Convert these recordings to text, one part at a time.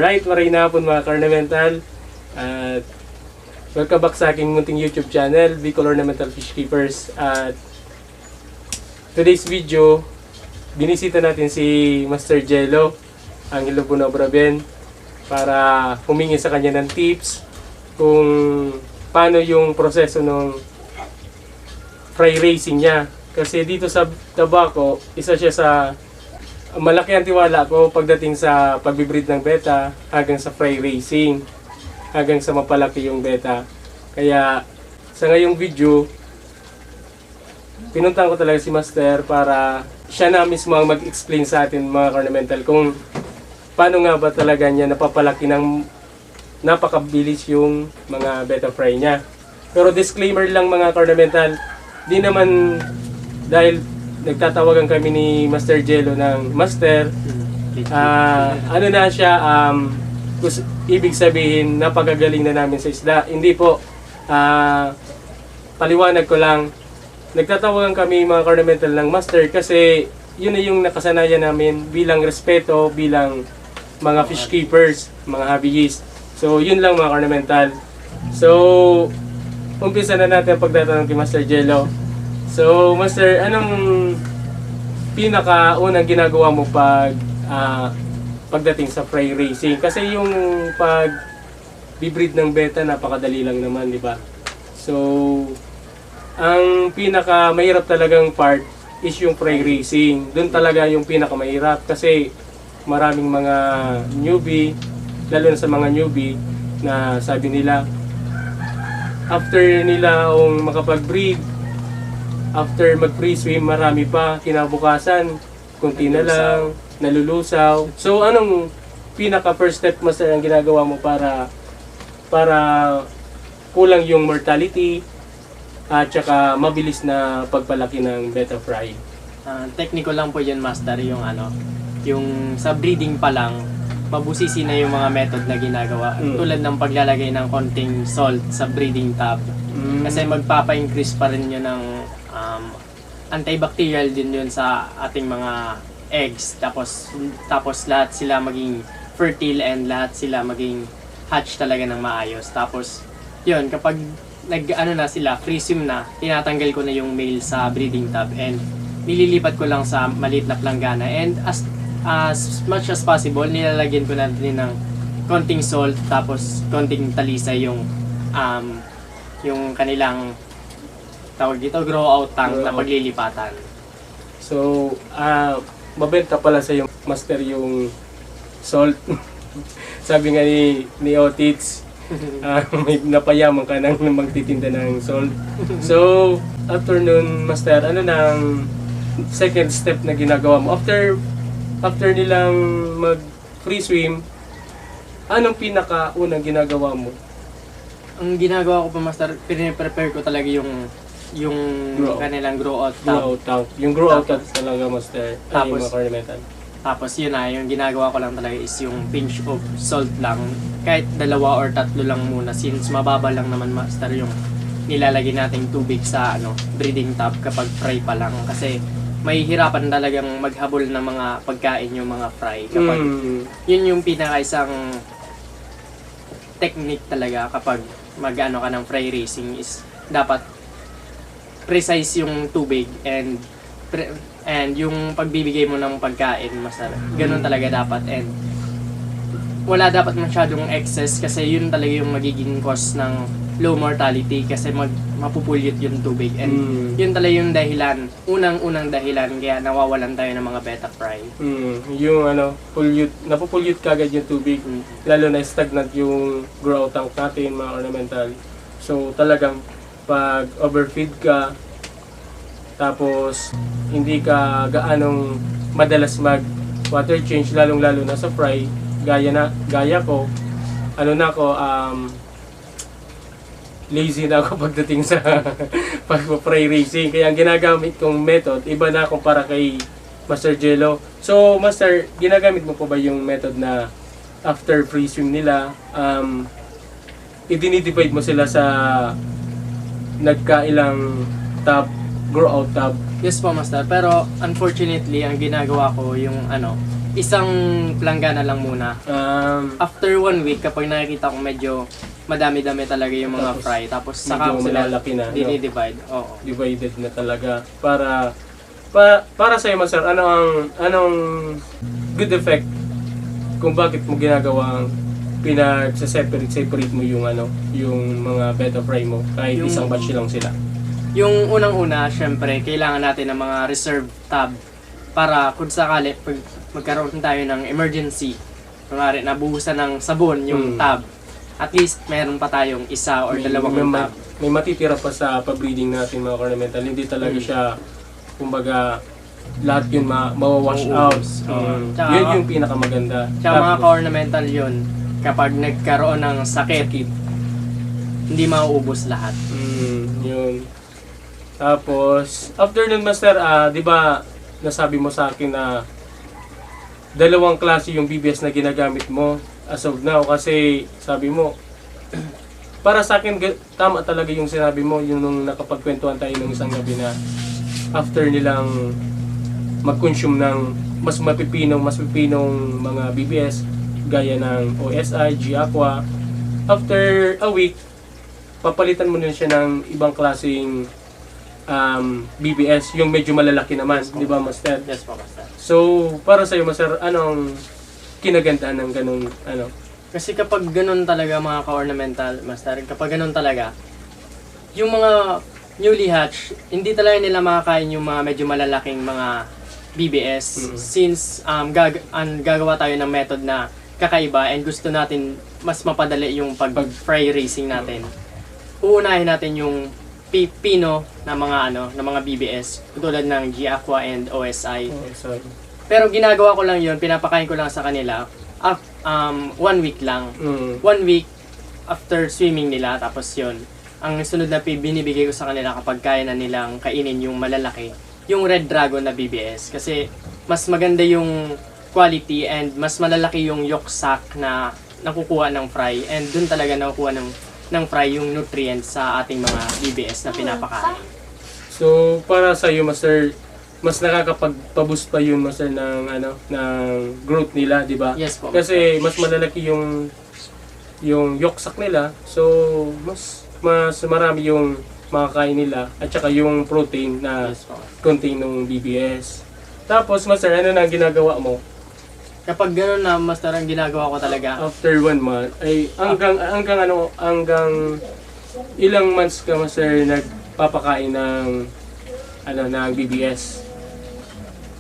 Alright, maray na po mga Carnamental. At welcome back sa aking munting YouTube channel, Bicol Ornamental Fish Keepers. At today's video, binisita natin si Master Jello, ang Ilocano Braben, para humingi sa kanya ng tips kung paano yung proseso ng fry racing niya. Kasi dito sa Tabaco, isa siya sa malaki ang tiwala ko pagdating sa pagbibreed ng beta hanggang sa fry racing, hanggang sa mapalaki yung beta. Kaya sa ngayong video, pinuntahan ko talaga si Master para siya na mismo ang mag-explain sa atin mga Carnamental kung paano nga ba talaga niya napapalaki ng napakabilis yung mga beta fry niya. Pero disclaimer lang mga Carnamental, di naman dahil nagtatawagan kami ni Master Jello ng Master, ano na siya, ibig sabihin napakagaling na namin sa isda. Hindi po, paliwanag ko lang, nagtatawagan kami mga Carnamental ng Master kasi yun na yung nakasanayan namin bilang respeto, bilang mga fish keepers, mga hobbyist. So yun lang mga Carnamental. So umpisa na natin ang pagtatanong kay Master Jello. So Master, anong pinakaunang ginagawa mo pagdating sa fry racing? Kasi yung pag-breed ng beta napakadali lang naman, di ba? So ang pinakamahirap talagang part is yung fry racing. Doon talaga yung pinakamahirap kasi maraming mga newbie, lalo na sa mga newbie, na sabi nila after nila makapag-breed, after mag-free swim, marami pa, kinabukasan kunti na lang, nalulusaw. So anong pinaka first step Master ang ginagawa mo para kulang yung mortality at saka mabilis na pagpalaki ng beta fry? Technical lang po yun Master, yung sa breeding pa lang, mabusisi na yung mga method na ginagawa. Tulad ng paglalagay ng konting salt sa breeding tub. Kasi magpapa-increase pa rin yun ng antibacterial din yun sa ating mga eggs. Tapos lahat sila maging fertile and lahat sila maging hatch talaga ng maayos. Tapos yun, kapag na sila, free swim na, tinatanggal ko na yung male sa breeding tub and nililipat ko lang sa maliit na planggana. And as much as possible, nilalagyan ko na din ng konting salt tapos konting talisay yung kanilang tawag dito, grow out tank na paglilipatan. So, mabenta pala sa yung Master yung salt. Sabi nga ni Otits, may napayaman ka nang magtitinda ng salt. So, after nun, Master, ano nang second step na ginagawa mo? After nilang mag-free swim, anong pinakaunang ginagawa mo? Ang ginagawa ko pa Master, prepare ko talaga yung kanilang grow out tank. Yung grow out tank talaga Master. Tapos, yung Carnamental. Tapos yun yung ginagawa ko lang talaga is yung pinch of salt lang. Kahit 2 or 3 lang muna since mababa lang naman Master yung nilalagay nating tubig sa breeding tub kapag fry pa lang. Kasi may hirapan talagang maghabol ng mga pagkain yung mga fry. Kapag yun yung pinaka-isang technique talaga kapag ka ng fry racing is dapat precise yung tubig and yung pagbibigay mo ng pagkain, Master. Ganun talaga dapat and wala dapat masyadong excess kasi yun talaga yung magiging cause ng low mortality kasi mapupulyot yung tubig and yun talaga yung dahilan, unang dahilan kaya nawawalan tayo ng mga beta fry. Yung napupulyot kagad yung tubig, lalo na stagnant yung grow out tank natin mga Ornamental. So talagang pag overfeed ka, tapos hindi ka gaanong madalas mag water change, lalong lalo na sa fry, gaya ko, lazy na ako pagdating sa pag-fry racing. Kaya ang ginagamit kong method, iba na kumpara kay Master Jello. So Master, ginagamit mo po ba yung method na after free swim nila, i-divide mo sila sa nagkailang grow out tub? Yes po Master, pero unfortunately ang ginagawa ko yung isang planggana lang muna. After 1 week, kapag nakikita ko medyo madami-dami talaga yung mga Tapos, fry, tapos saka medyo ko sila malalaki na, no? dinidivide. Oo. Divided na talaga para sa iyo, Master, anong good effect kung bakit mo ginagawang pinag-separate mo yung yung mga beta fry mo kahit Yung- isang batch lang sila. Yung unang-una, syempre, kailangan natin ng mga reserve tab para kung sakali pag magkaroon tayo ng emergency, kunwari nabuhusan ng sabon yung tab, at least meron pa tayong isa or dalawang tab. May matitira pa sa pa-breeding natin, mga ornamental. Hindi talaga siya, kumbaga, lahat yun mawawash out. Mauubos. Tsaka- Yun yung pinakamaganda. Tsaka mga Tapos, ka-ornamental yun, kapag nagkaroon ng sakit, hindi mauubos lahat. yun. Tapos, after nun, Master, di ba, nasabi mo sa akin na dalawang klase yung BBS na ginagamit mo as of now, kasi sabi mo, para sa akin, tama talaga yung sinabi mo, yung nung nakapagkwentuhan tayo nung isang gabi na after nilang mag-consume ng mas mapipinong mga BBS, gaya ng OSI, G Aqua, after a week, papalitan mo na siya ng ibang klaseng BBS, yung medyo malalaki naman, di ba, Master? Yes po, Master. So, para sa'yo, Master, anong kinagandaan ng ganung Kasi kapag ganun talaga mga ka-ornamental, Master, kapag ganun talaga, yung mga newly hatch, hindi talaga nila makakain yung mga medyo malalaking mga BBS since gagawa tayo ng method na kakaiba and gusto natin mas mapadali yung pag-fry racing natin. Uunahin natin yung pino na mga BBS tulad ng G Aqua and OSI. sorry. Pero ginagawa ko lang yun, pinapakain ko lang sa kanila 1 week lang. 1 week after swimming nila, tapos yun. Ang sunod na binibigay ko sa kanila kapag kaya na nilang kainin yung malalaki, yung Red Dragon na BBS. Kasi mas maganda yung quality and mas malalaki yung yolk sac na nakukuha ng fry. And dun talaga nakukuha ng fry yung nutrients sa ating mga BBS na pinapakain. So, para sa iyo, Master, mas nakakapagpa-boost pa yun, Master, ng growth nila, di ba? Yes po. Kasi mas malalaki yung yolk sac nila. So, mas marami yung makakain nila at saka yung protein na Yes po. contain ng BBS. Tapos, Master, ano na ang ginagawa mo? Kapag gano'n na, Master, ang ginagawa ko talaga, After 1 month, ay hanggang ilang months ka, Master, nagpapakain ng ng BBS?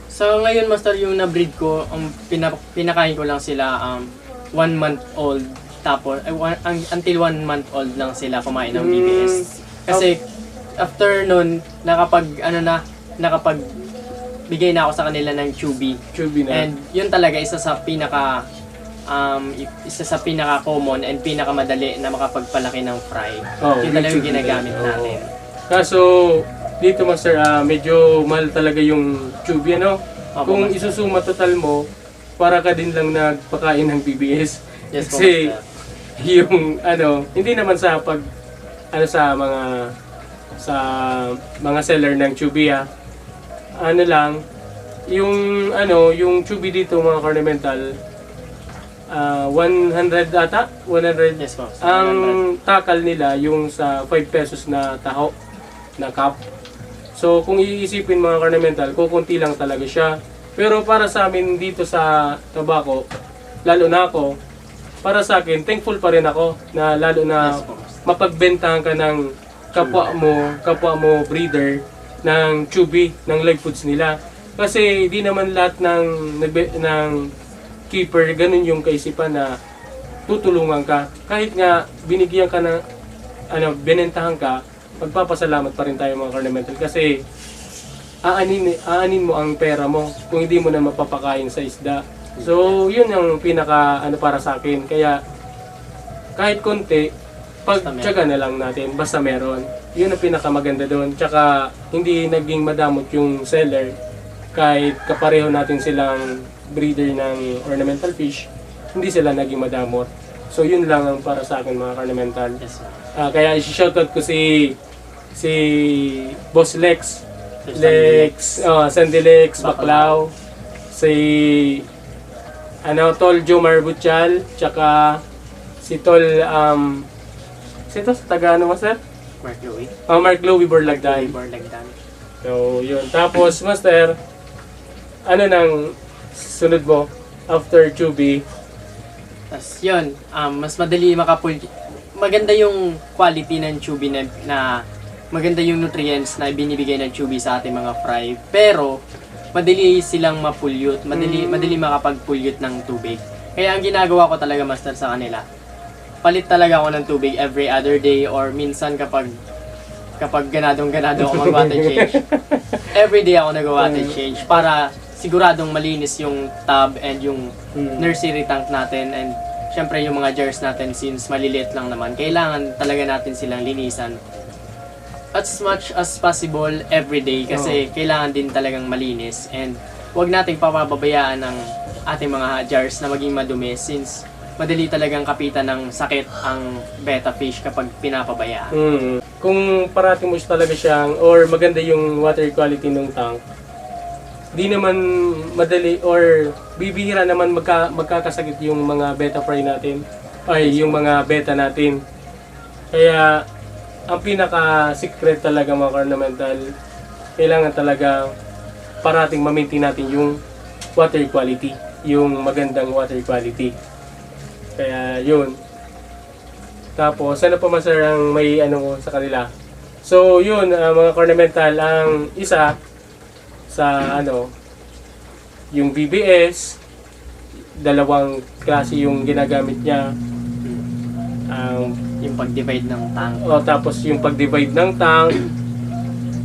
so ngayon, Master, yung na-breed ko, pinakain ko lang sila 1 month old. Tapos, until 1 month old lang sila kumain ng BBS. Kasi, after nun, bigay na ako sa kanila ng chubby. Chubby na. And yun talaga isa sa pinaka-common and pinaka-madali na makapagpalaki ng fry. Yun talaga yung ginagamit natin. Kaso, dito, Master, medyo mahal talaga yung chubby, ano? Opo, Kung Master. isusuma total mo, para ka din lang nagpakain ng BBS. Yes po, Kasi, Master. yung hindi naman sa sa mga seller ng chubby, yung chubby dito, mga ornamental, 100 ata? 100. Yes po, Master. Ang takal nila, yung sa 5 pesos na taho, na cup. So, kung iisipin, mga ornamental, kukunti lang talaga siya. Pero para sa amin dito sa Tabaco, lalo na ako, para sa akin, thankful pa rin ako na lalo na Yes po, Master. mapagbentahan ka ng kapwa mo breeder ng chubby, ng live foods nila. Kasi di naman lahat ng keeper ganun yung kaisipan na tutulungan ka. Kahit nga binigyan ka na binentahan ka, magpapasalamat pa rin tayo, mga ornamental, kasi aanin mo ang pera mo kung hindi mo na mapapakain sa isda. So, yun yung pinaka para sa akin. Kaya kahit konti, pagtiyaga na lang natin, basta meron. Yun ang pinakamaganda doon. Tsaka hindi naging madamot yung seller. Kahit kapareho natin silang breeder ng ornamental fish, hindi sila naging madamot. So yun lang ang para sa akin, mga ornamental. Yes, sir. Kaya i-shoutout ko si Boss Lex, Sandy Lex. Sandy Lex, Baclao, si Tol Jomar Butchal, tsaka si Tol, sito sa taga ano master? Mark Louie. Mark Louie Borlagdan. Lagdan. So, yun. Tapos, master, ano nang sunod mo after Chubby? Tapos yun, mas madali maganda yung quality ng Chubby na maganda yung nutrients na binibigay ng Chubby sa ating mga fry. Pero, madali silang mapulyut, madali makapag-pulyut ng tubig. Kaya ang ginagawa ko talaga, master, sa kanila, palit talaga ako ng tubig every other day or minsan kapag ganadong-ganado ako mag-water change. Every day ako nag-water change para siguradong malinis yung tub and yung nursery tank natin and syempre yung mga jars natin since maliliit lang naman. Kailangan talaga natin silang linisan as much as possible every day kasi kailangan din talagang malinis and huwag nating papabayaan ng ating mga jars na maging madumi since madali talagang kapitan ng sakit ang betta fish kapag pinapabayaan. Kung parating mo talaga siyang or maganda yung water quality ng tank, di naman madali or bibihira naman magkakasakit yung mga betta fry natin ay yung mga betta natin. Kaya ang pinaka-secret talaga mga ornamental, kailangan talaga parating ma-maintain natin yung water quality, yung magandang water quality. Kaya yun. Tapos ano pa master ang may ano sa kanila? So yun mga ornamental, ang isa sa yung BBS, dalawang klase yung ginagamit niya. Yung pag-divide ng tank. Tapos yung pag-divide ng tank.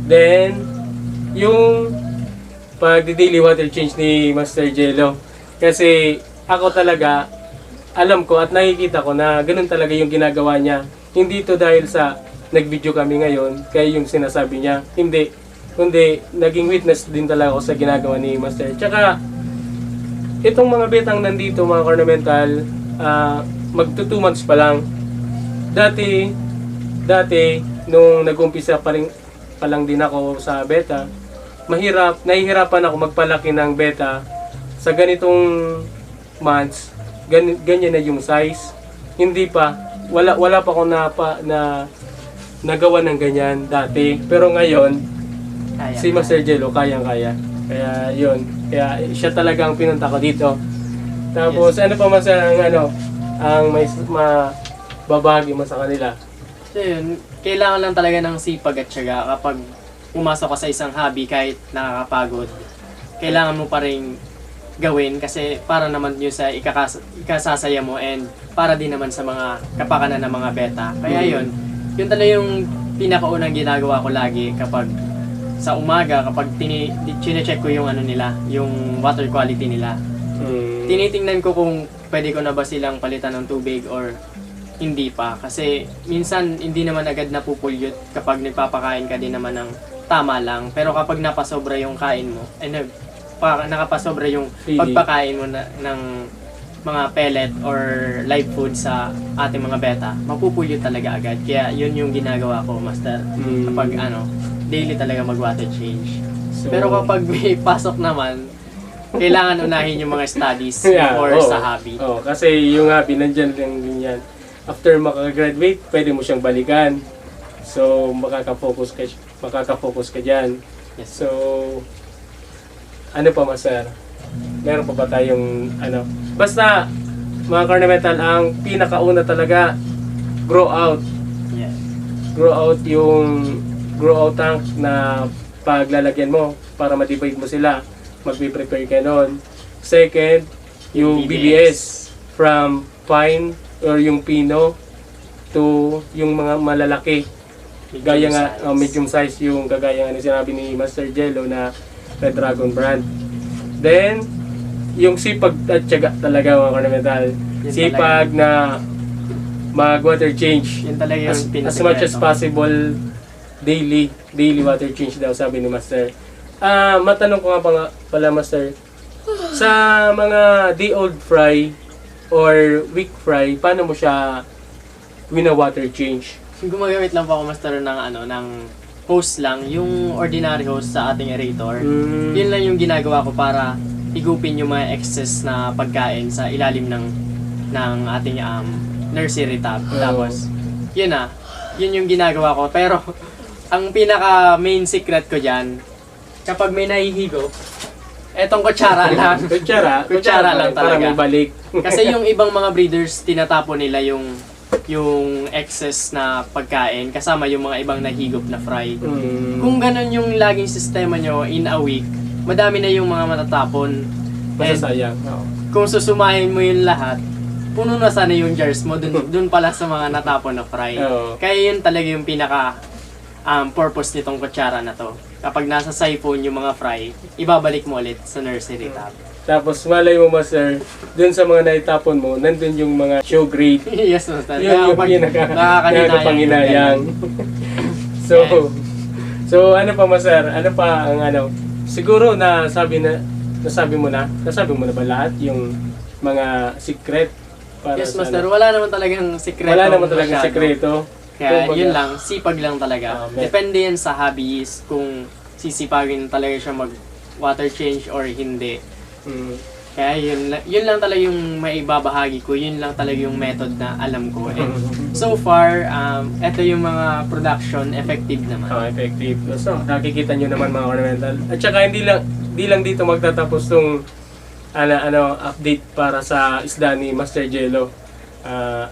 Then yung pag-daily water change ni Master Jello. Kasi ako talaga alam ko at nakikita ko na ganun talaga yung ginagawa niya. Hindi to dahil sa nag-video kami ngayon, kaya yung sinasabi niya. Hindi. Kundi naging witness din talaga ako sa ginagawa ni Master. Tsaka, itong mga betang nandito, mga ornamental, magto 2 months pa lang. Dati, nung nag-umpisa pa lang din ako sa beta, nahihirapan ako magpalaki ng beta sa ganitong months. Ganyan na yung size. Hindi pa, wala pa ako na nagawa ng ganyan dati. Pero ngayon, si Master Jello kayang-kaya. Kaya yun. Kaya siya talaga ang pinunta ko dito. Tapos ano pa mas ang may babagi mo sa kanila? So yun, kailangan lang talaga ng sipag at syaga kapag pumasok ka sa isang hobby kahit nakakapagod. Kailangan mo pa rin gawin kasi para naman yun sa ikasasaya mo and para din naman sa mga kapakanan ng mga beta. Kaya yun talaga yung pinakaunang ginagawa ko lagi kapag sa umaga kapag chine-check ko yung yung water quality nila. Tinitingnan ko kung pwede ko na ba silang palitan ng tubig or hindi pa kasi minsan hindi naman agad napupulyot kapag nagpapakain ka din naman ng tama lang. Pero kapag napasobra yung kain mo, nakapasobra yung pagpakain mo ng mga pellet or live food sa ating mga beta, mapupulyot talaga agad. Kaya yun yung ginagawa ko, Master. Kapag daily talaga mag-water change. So, pero kapag may pasok naman, kailangan unahin yung mga studies or sa hobby. Kasi yung hobby nandyan lang din yan. After makagraduate, pwede mo siyang balikan. So, makaka-focus ka dyan. Yes. So, ano pa Master? Meron pa ba tayong Basta, mga ornamental, ang pinakauna talaga, grow out. Yeah. Grow out tank na paglalagyan mo para ma-divide mo sila. Magbe-prepare ka nun. Second, yung BBS. From fine or yung pino to yung mga malalaki. Gaya nga, medium size yung kagaya nga sinabi ni Master Jello na Red Dragon brand. Then, yung sipag at tiyaga talaga mga ornamental. Sipag na mag-water change. Yun talaga yung as much as possible, daily water change daw sabi ni Master. Matanong ko nga pala Master, sa mga day old fry or week fry, paano mo siya wina-water change? Gumagamit lang po ako Master ng hose lang, yung ordinary hose sa ating aerator. Yun lang yung ginagawa ko para higupin yung mga excess na pagkain sa ilalim ng ating nursery tub. Oo. Tapos, yun yung ginagawa ko. Pero, ang pinaka main secret ko dyan, kapag may nahihigop, etong kutsara lang. Kutsara lang para talaga. may balik. Kasi yung ibang mga breeders, tinatapon nila yung excess na pagkain kasama yung mga ibang nahigop na fry. Kung ganun yung laging sistema nyo in a week, madami na yung mga matatapon. And Masasayang. Oo. kung susumahin mo yung lahat, puno na sana yung jars mo dun pala sa mga natapon na fry. Oo. Kaya yun talaga yung pinaka purpose nitong kutsara na to. Kapag nasa siphon yung mga fry, ibabalik mo ulit sa nursery tub. Tapos malay mo master, dun sa mga naitapon mo, nandun yung mga show grade. Yes, master. Yun yung nakakahinayang. So ano pa master? Ano pa ang siguro nasabi mo na ba lahat yung mga secret para Yes, sa master. Wala naman talagang sekreto. Wala naman talagang masyado. sekreto. Kaya Kumbaga, yun lang, sipag lang talaga. may- Depende yan sa hobbies kung sisipagin talaga siya mag water change or hindi. mm, Kaya yun lang talaga yung maibabahagi ko. Yun lang talaga yung method na alam ko. And so far, eto yung mga production effective naman. effective. So, nakikita nyo naman mga ornamental. At saka hindi lang dito magtatapos tong update para sa isda ni Master Jello.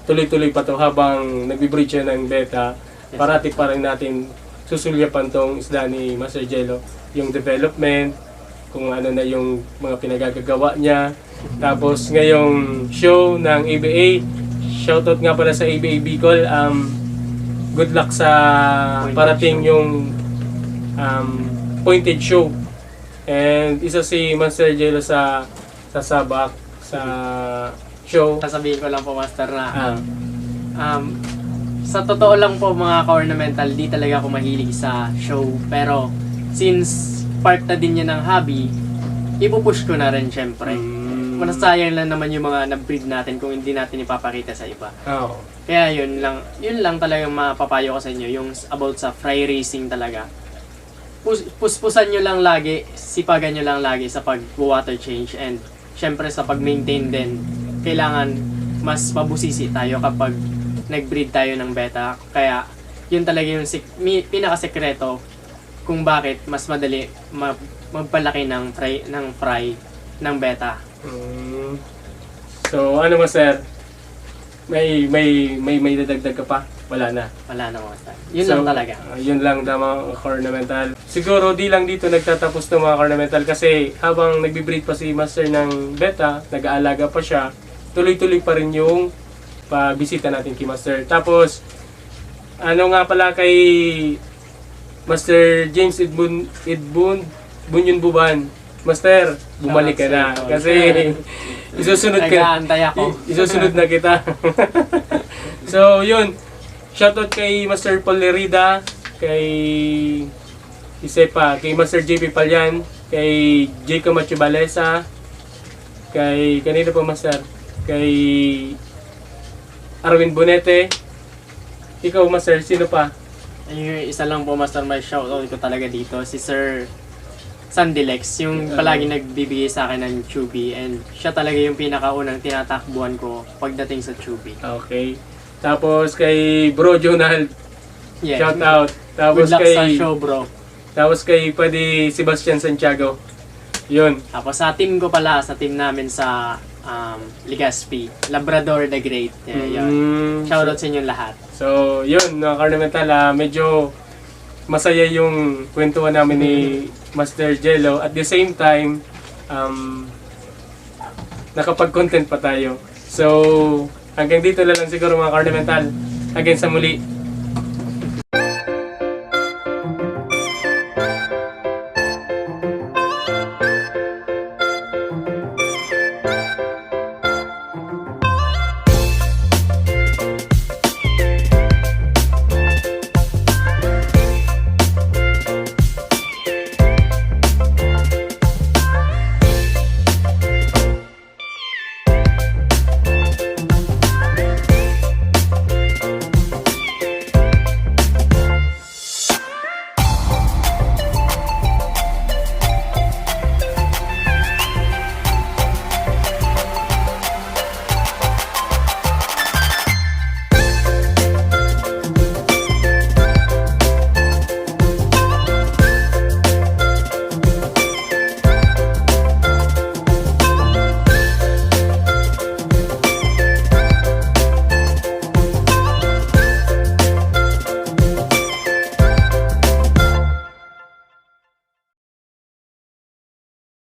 Tuloy-tuloy pa to habang nagbi-breed siya ng beta. Yes. Parati pa rin natin susulyapan tong isda ni Master Jello. Yung development, kung ano na yung mga pinagagagawa niya. Tapos ngayong show ng ABA, shoutout nga pala sa ABA Bicol. Good luck sa Pointed parating show. yung pointed show. And isa si Master Jello sa sabak sa show. Sasabihin ko lang po, master, na sa totoo lang po mga ka-ornamental, di talaga ako mahilig sa show. Pero since part na din yan ng hobby, ipupush ko na rin syempre. Masasayang lang naman yung mga na-breed natin kung hindi natin ipapakita sa iba. Oo. Kaya yun lang talagang mapapayo ko sa inyo, yung about sa fry racing talaga. Puspusan nyo lang lagi, sipagan nyo lang lagi sa pag-water change, and syempre sa pag-maintain din, kailangan mas mabusisi tayo kapag nag-breed tayo ng beta. Kaya yun talaga yung pinakasekreto kung bakit mas madali magpalaki ng fry ng beta. So ano sir? May dadagdag ka pa? Wala na. Wala na, master. Yun lang talaga. Yun lang mga ornamental. Siguro di lang dito nagtatapos ng mga ornamental kasi habang nagbi-breed pa si Master ng beta, nag-aalaga pa siya, tuloy-tuloy pa rin yung pagbisita natin kay Master. Tapos, ano nga pala kay Master James Bunyon Buban. Master, bumalik ka na. Kasi isusunod Nag-aantay ako. Isusunod na kita. So, yun. Shoutout kay Master Paul Lerida, kay Isepa, kay Master JP Palyan, kay Jacob Machubalesa, kay kanino pa Master? Kay Arwin Bonete. Ikaw Master, sino pa? Yung isa lang po, master, may shoutout ko talaga dito, si Sir Sandilex, yung palagi nagbibigay sa akin ng Chubby, and siya talaga yung pinakaunang tinatakbuhan ko pagdating sa Chubby. Okay. Tapos kay Bro Jonald, Yeah. shout out. Tapos Good luck sa kay show, bro. Tapos kay pwede Sebastian Santiago. Yun. Tapos sa team ko pala, sa team namin sa Legazpi, Labrador the Great. Yeah, yun. Shoutout sa inyong lahat. So, yun, mga Carnamental, medyo masaya yung kwentuhan namin ni Master Jello. At the same time, nakapag-content pa tayo. So, hanggang dito na lang siguro mga Carnamental. Hanggang sa muli.